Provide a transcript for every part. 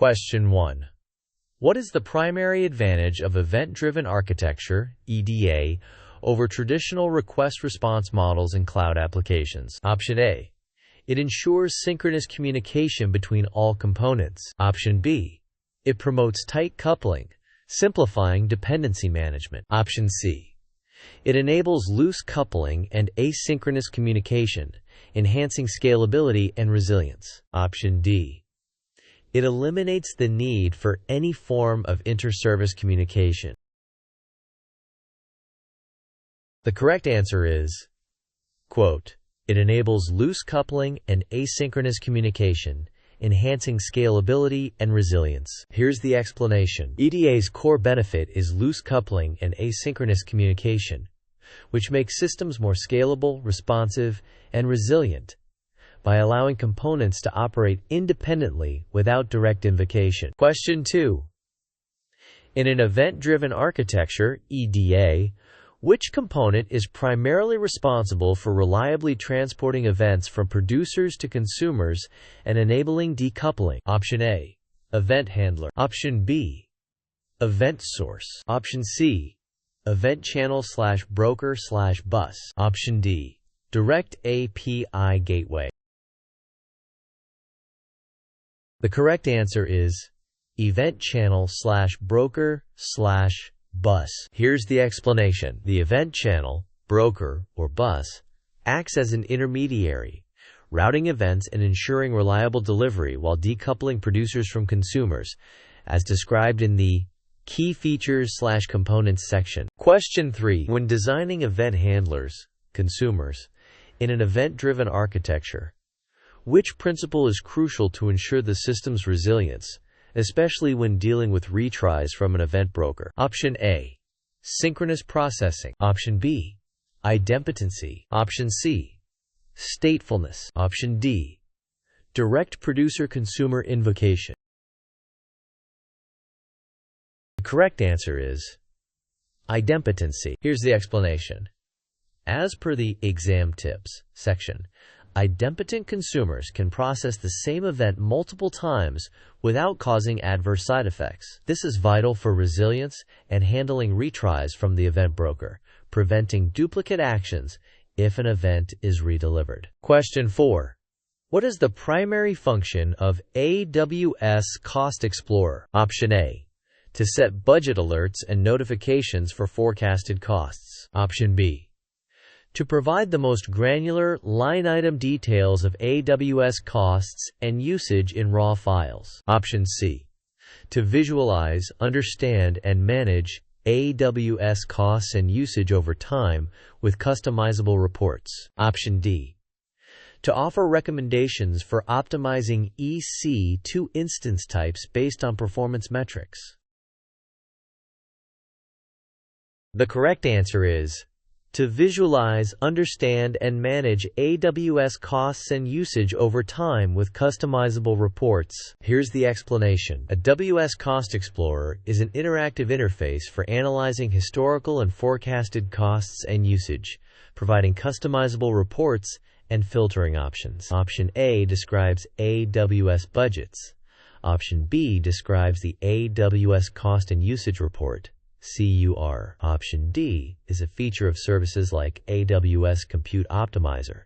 Question 1. What is the primary advantage of event-driven architecture, EDA, over traditional request-response models in cloud applications? Option A. It ensures synchronous communication between all components. Option B. It promotes tight coupling, simplifying dependency management. Option C. It enables loose coupling and asynchronous communication, enhancing scalability and resilience. Option D. It eliminates the need for any form of inter-service communication. The correct answer is, quote, it enables loose coupling and asynchronous communication, enhancing scalability and resilience. Here's the explanation. EDA's core benefit is loose coupling and asynchronous communication, which makes systems more scalable, responsive, and resilient by allowing components to operate independently without direct invocation. Question 2. In an event-driven architecture, EDA, which component is primarily responsible for reliably transporting events from producers to consumers and enabling decoupling? Option A. Event handler. Option B. Event source. Option C. Event channel/broker/bus. Option D. Direct API gateway. The correct answer is event channel/broker/bus. Here's the explanation. The event channel, broker, or bus acts as an intermediary, routing events and ensuring reliable delivery while decoupling producers from consumers, as described in the Key Features/Components section. Question 3. When designing event handlers, consumers, in an event-driven architecture, which principle is crucial to ensure the system's resilience, especially when dealing with retries from an event broker? Option A. Synchronous processing. Option B. Idempotency. Option C. Statefulness. Option D. Direct producer-consumer invocation. The correct answer is idempotency. Here's the explanation. As per the Exam Tips section, idempotent consumers can process the same event multiple times without causing adverse side effects. This is vital for resilience and handling retries from the event broker, preventing duplicate actions if an event is redelivered. Question 4. What is the primary function of AWS Cost Explorer? Option A. To set budget alerts and notifications for forecasted costs. Option B. To provide the most granular line-item details of AWS costs and usage in raw files. Option C. To visualize, understand, and manage AWS costs and usage over time with customizable reports. Option D. To offer recommendations for optimizing EC2 instance types based on performance metrics. The correct answer is to visualize, understand, and manage AWS costs and usage over time with customizable reports. Here's the explanation. AWS Cost Explorer is an interactive interface for analyzing historical and forecasted costs and usage, providing customizable reports and filtering options. Option A describes AWS Budgets. Option B describes the AWS Cost and Usage Report. CUR. Option D is a feature of services like AWS Compute Optimizer,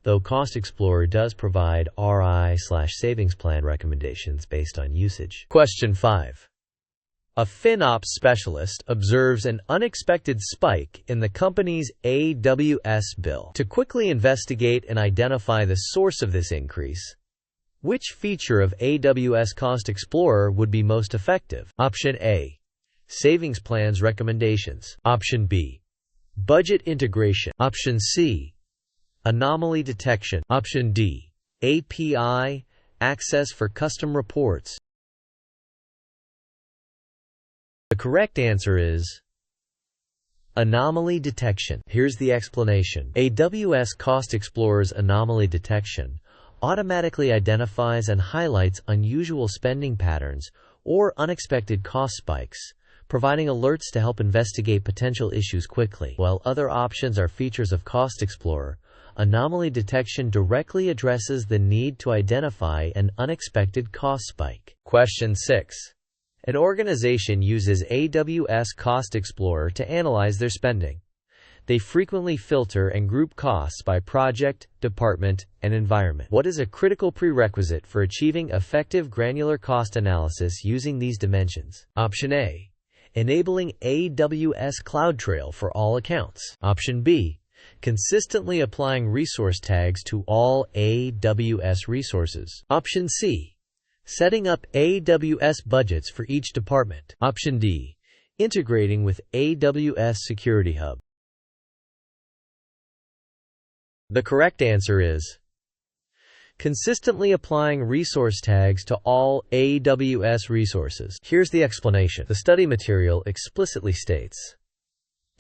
though Cost Explorer does provide RI/savings plan recommendations based on usage. Question 5. A FinOps specialist observes an unexpected spike in the company's AWS bill. To quickly investigate and identify the source of this increase, which feature of AWS Cost Explorer would be most effective? Option A. Savings plans recommendations. Option B. Budget integration. Option C. Anomaly detection. Option D. API access for custom reports. The correct answer is anomaly detection. Here's the explanation. AWS Cost Explorer's anomaly detection automatically identifies and highlights unusual spending patterns or unexpected cost spikes, providing alerts to help investigate potential issues quickly. While other options are features of Cost Explorer, anomaly detection directly addresses the need to identify an unexpected cost spike. Question 6. An organization uses AWS Cost Explorer to analyze their spending. They frequently filter and group costs by project, department, and environment. What is a critical prerequisite for achieving effective granular cost analysis using these dimensions? Option A. Enabling AWS CloudTrail for all accounts. Option B. Consistently applying resource tags to all AWS resources. Option C. Setting up AWS budgets for each department. Option D. Integrating with AWS Security Hub. The correct answer is consistently applying resource tags to all AWS resources. Here's the explanation. The study material explicitly states,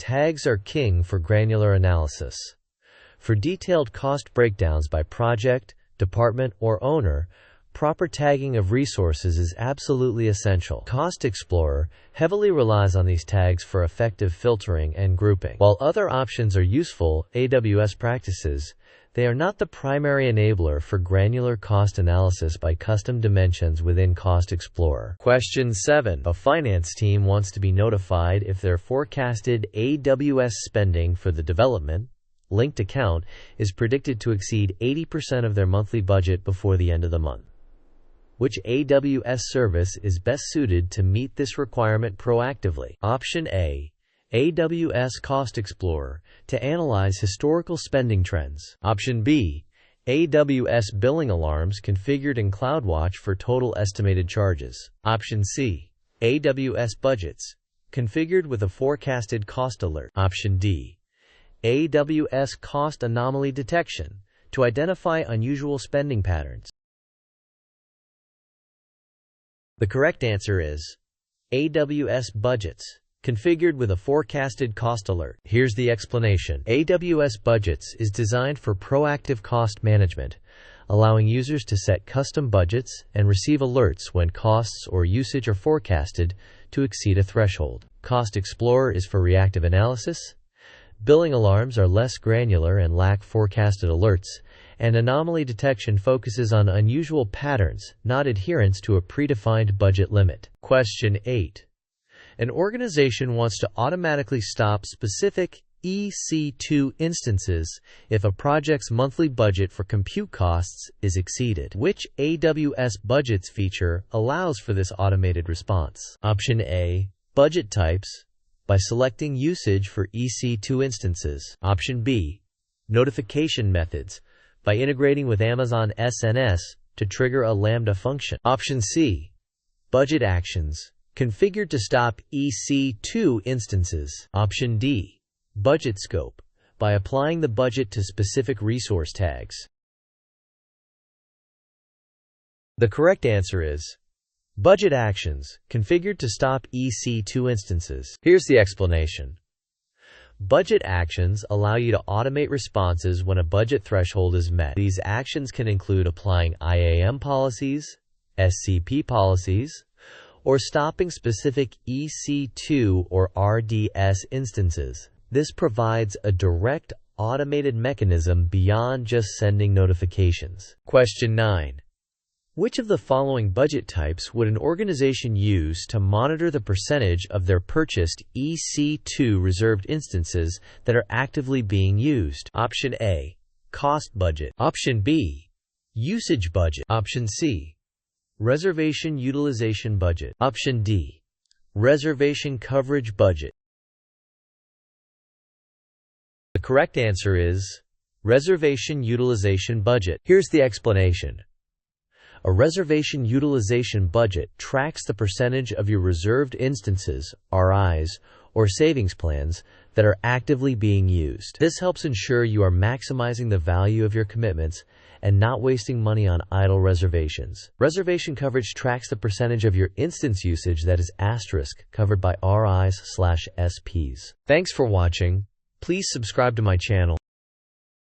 tags are king for granular analysis. For detailed cost breakdowns by project, department, or owner, proper tagging of resources is absolutely essential. Cost Explorer heavily relies on these tags for effective filtering and grouping. While other options are useful AWS practices, they are not the primary enabler for granular cost analysis by custom dimensions within Cost Explorer. Question 7. A finance team wants to be notified if their forecasted AWS spending for the development linked account is predicted to exceed 80% of their monthly budget before the end of the month. Which AWS service is best suited to meet this requirement proactively? Option A. AWS Cost Explorer to analyze historical spending trends. Option B. AWS billing alarms configured in CloudWatch for total estimated charges. Option C. AWS Budgets configured with a forecasted cost alert. Option D. AWS Cost Anomaly Detection to identify unusual spending patterns. The correct answer is AWS Budgets configured with a forecasted cost alert. Here's the explanation. AWS Budgets is designed for proactive cost management, allowing users to set custom budgets and receive alerts when costs or usage are forecasted to exceed a threshold. Cost Explorer is for reactive analysis. Billing alarms are less granular and lack forecasted alerts, and anomaly detection focuses on unusual patterns, not adherence to a predefined budget limit. Question 8. An organization wants to automatically stop specific EC2 instances if a project's monthly budget for compute costs is exceeded. Which AWS Budgets feature allows for this automated response? Option A. Budget types by selecting usage for EC2 instances. Option B. Notification methods by integrating with Amazon SNS to trigger a Lambda function. Option C. Budget actions configured to stop EC2 instances. Option D. Budget scope by applying the budget to specific resource tags. The correct answer is budget actions configured to stop EC2 instances. Here's the explanation. Budget actions allow you to automate responses when a budget threshold is met. These actions can include applying IAM policies, SCP policies, or stopping specific EC2 or RDS instances. This provides a direct, automated mechanism beyond just sending notifications. Question 9. Which of the following budget types would an organization use to monitor the percentage of their purchased EC2 reserved instances that are actively being used? Option A. Cost budget. Option B. Usage budget. Option C. Reservation utilization budget. Option D. Reservation coverage budget. The correct answer is reservation utilization budget. Here's the explanation. A reservation utilization budget tracks the percentage of your reserved instances, RIs, or savings plans that are actively being used. This helps ensure you are maximizing the value of your commitments and not wasting money on idle reservations. Reservation coverage tracks the percentage of your instance usage that is covered by RIs/SPs. Thanks for watching. Please subscribe to my channel.